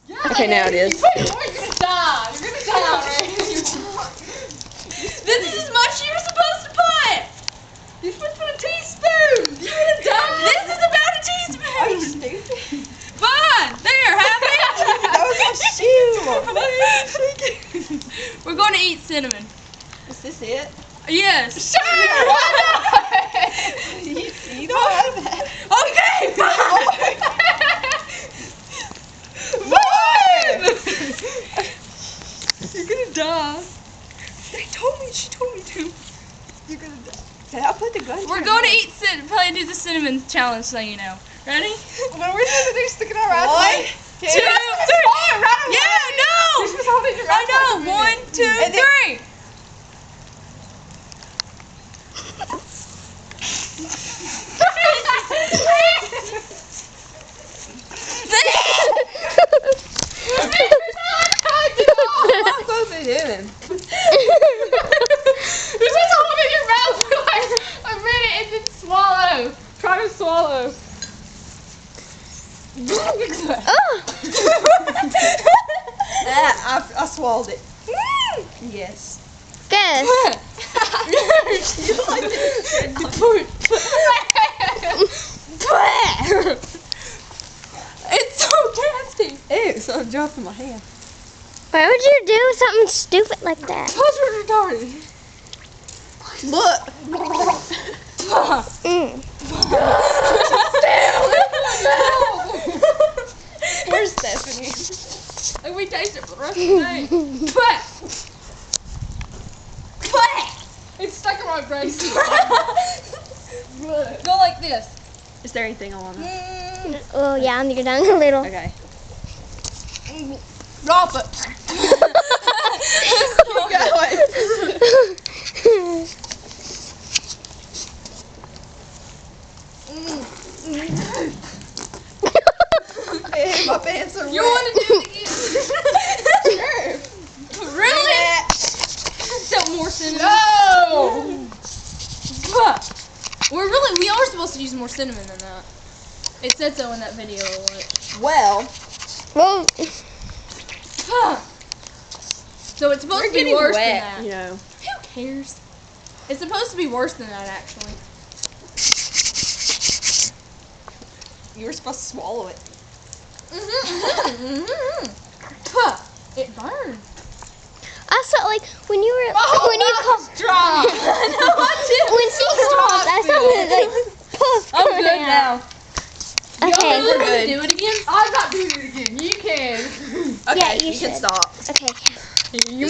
Yeah, Okay, now it is. You're gonna die. You're gonna die. This is as much as you're supposed to put. You're supposed to put a teaspoon. You're gonna die. This is about a Are you teaspoon. stupid? Fine. There, have it. That was my shoe. We're going to eat cinnamon. Is this it? Yes. You don't have that. Okay, fine. You're gonna die. She told me to. You're gonna die. Okay, I'll put the gun We're going to eat probably do the cinnamon challenge, so you know. Ready? What are we supposed to do? Stick it out right? 1, 2, 2, 3. Yeah, no. You're supposed to hold it in your I mouth for know. like a 1, minute. 2, And then- 3. What am I supposed to be doing? You're supposed to hold it in your mouth for like a minute and then swallow. Try to swallow. I swallowed it. Yes. Good. You like It's so nasty. Ew, so it dropped in my hand. Why would you do something stupid like that? Plus we're retarded. Look. Mm. Where's Stephanie? Like we taste it for the rest of the day. It's stuck in my brain. Go like this. Is there anything on it? Oh yeah, on your tongue a little. Okay. Drop it. Hey, my pants are You wet. want to do it again? Really? Still more cinnamon. No! We are supposed to use more cinnamon than that. It said so in that video. Well, Well, So it's supposed we're to be getting worse wet, than that. you know. Who cares? It's supposed to be worse than that, actually. You were supposed to swallow it. It burned. also like when you were Oh, when you called Drop. when she called, I sounded like poof. I'm coming good out. now. Okay. We're good. Do it again. I'm not doing it again. You can. Okay, Yeah, you can should. stop. Okay. You